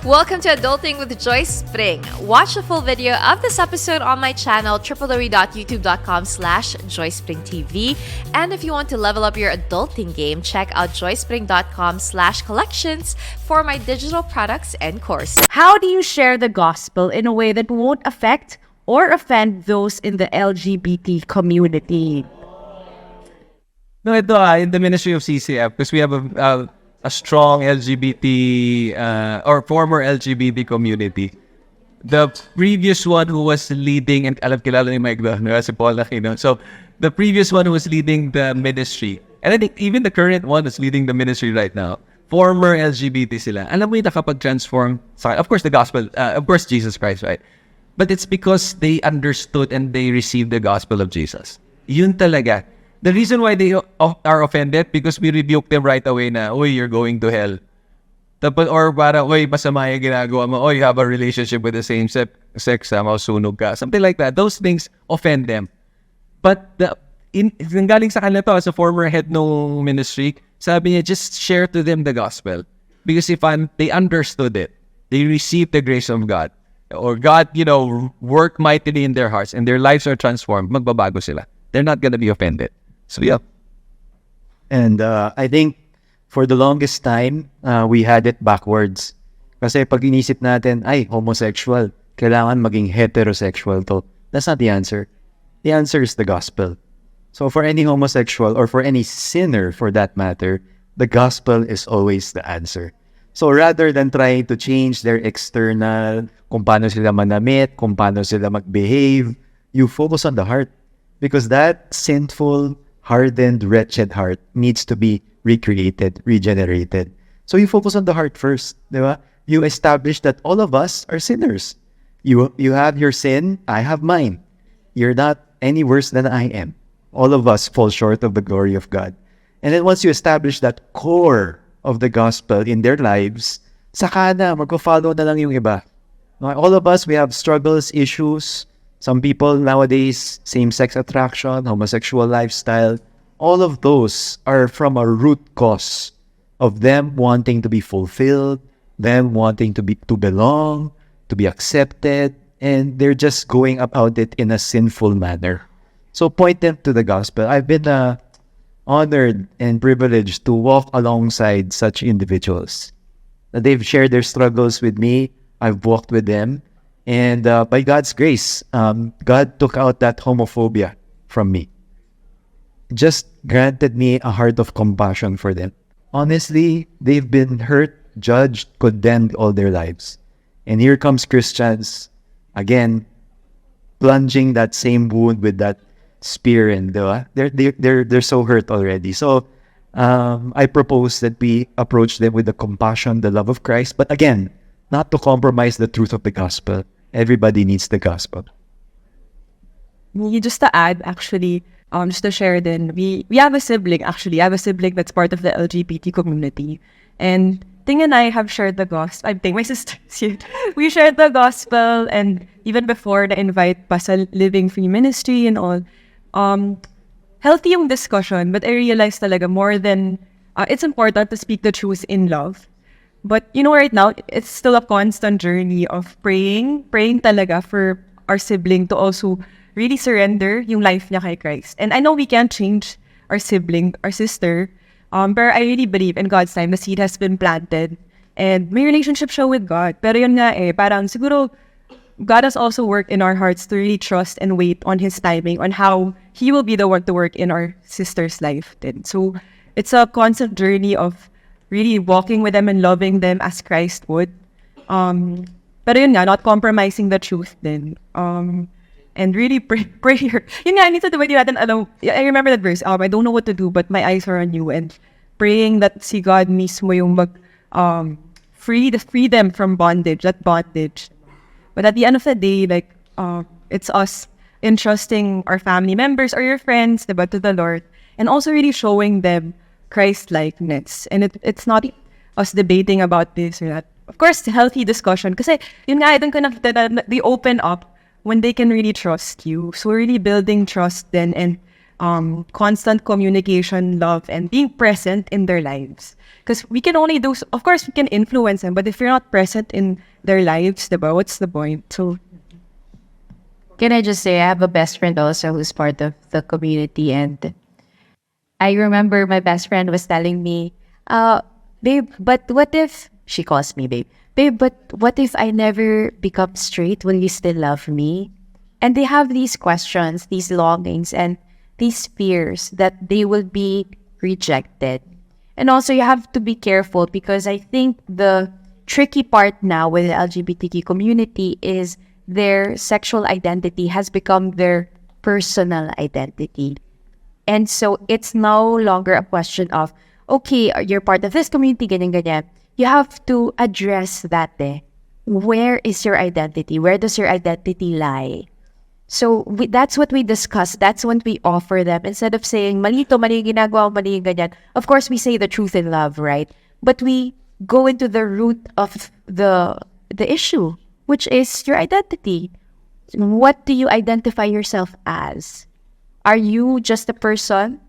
Welcome to Adulting with Joyce Pring. Watch the full video of this episode on my channel, www.youtube.com/JoycePringTV. And if you want to level up your adulting game, check out joycepring.com/collections for my digital products and course. How do you share the gospel in a way that won't affect or offend those in the LGBT community? No, ito in the ministry of CCF, because we have a strong LGBT or former LGBT community. The previous one who was leading, and alam kilala ni Mike doon, si Paul Aquino. So the previous one who was leading the ministry, and I think even the current one that's leading the ministry right now, former LGBT sila. Alam mo yung nakapag-transform sa, of course, the gospel, of course, Jesus Christ, right? But it's because they understood and they received the gospel of Jesus. Yun talaga. The reason why they are offended, because we rebuke them right away na, "Uy, you're going to hell." Or para, "Uy, masama yung ginagawa mo. Oh, you have a relationship with the same sex, mausunog ka." Something like that. Those things offend them. But nanggaling sa kanila to, as a former head ng ministry, sabi niya, just share to them the gospel. Because they understood it, they received the grace of God, or God, work mightily in their hearts, and their lives are transformed, magbabago sila. They're not gonna be offended. So, yeah. And I think for the longest time, we had it backwards. Kasi pag inisip natin, ay, homosexual, kailangan maging heterosexual to. That's not the answer. The answer is the gospel. So for any homosexual, or for any sinner for that matter, the gospel is always the answer. So rather than trying to change their external, kung paano sila manamit, kung paano sila mag-behave, you focus on the heart. Because that sinful, hardened, wretched heart needs to be recreated, regenerated. So you focus on the heart first, di ba? You establish that all of us are sinners. You have your sin, I have mine. You're not any worse than I am. All of us fall short of the glory of God. And then once you establish that core of the gospel in their lives, saka na, magko-follow na lang yung iba. All of us, we have struggles, issues. Some people nowadays, same-sex attraction, homosexual lifestyle, all of those are from a root cause of them wanting to be fulfilled, them wanting to belong, to be accepted, and they're just going about it in a sinful manner. So point them to the gospel. I've been honored and privileged to walk alongside such individuals. They've shared their struggles with me. I've walked with them. And by God's grace, God took out that homophobia from me. Just granted me a heart of compassion for them. Honestly, they've been hurt, judged, condemned all their lives. And here comes Christians, again, plunging that same wound with that spear, and they're so hurt already. So I propose that we approach them with the compassion, the love of Christ, but again, not to compromise the truth of the gospel. Everybody needs the gospel. Just to add, actually, just to share then, we have a sibling, actually. I have a sibling that's part of the LGBT community. And Ting and I have shared the gospel. I think my sister, we shared the gospel, and even before the invite pa sa Living Free Ministry and all, healthy yung discussion, but I realized talaga more than, it's important to speak the truth in love. But right now, it's still a constant journey of praying talaga for our sibling to also really surrender yung life niya kay Christ. And I know we can't change our sibling, our sister, but I really believe in God's time, the seed has been planted, and may relationship siya with God. Pero yun nga parang siguro, God has also worked in our hearts to really trust and wait on His timing, on how He will be the one to work in our sister's life then. So it's a constant journey of really walking with them and loving them as Christ would. Pero yun nga, not compromising the truth then. And really prayer. Yun nga, minsan diba di natin alam, I remember that verse, I don't know what to do, but my eyes are on you. And praying that si God mismo yung free them from bondage, that bondage. But at the end of the day, it's us entrusting our family members or your friends, diba, to the Lord, and also really showing them Christ-likeness. And it's not us debating about this or that. Of course, healthy discussion. Kasi yun nga, doon ko nakita na they open up when they can really trust you. So really building trust then, and constant communication, love, and being present in their lives. Because we can only do, of course, we can influence them, but if you're not present in their lives, diba, what's the point? So, Can I just say, I have a best friend also who's part of the community, and I remember my best friend was telling me, babe, but what if, she calls me babe, but what if I never become straight? Will you still love me? And they have these questions, these longings, and these fears that they will be rejected. And also, you have to be careful because I think the tricky part now with the LGBTQ community is their sexual identity has become their personal identity. And so it's no longer a question of, okay, you're part of this community, ganyan, ganyan. You have to address that. Where is your identity? Where does your identity lie? So that's what we discuss. That's what we offer them. Instead of saying, mali to, mali yung ginagawa, mali yung ganyan. Of course, we say the truth in love, right? But we go into the root of the issue, which is your identity. What do you identify yourself as? Are you just a person?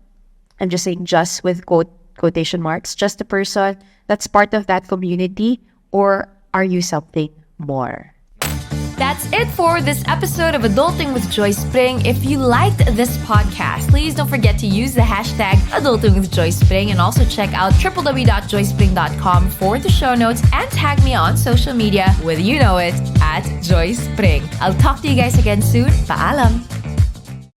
I'm just saying just with quotation marks, just a person that's part of that community, or are you something more? That's it for this episode of Adulting with Joyce Pring. If you liked this podcast, please don't forget to use the hashtag Adulting with Joyce Pring and also check out www.joycepring.com for the show notes and tag me on social media with you know it at Joyce Pring. I'll talk to you guys again soon. Paalam!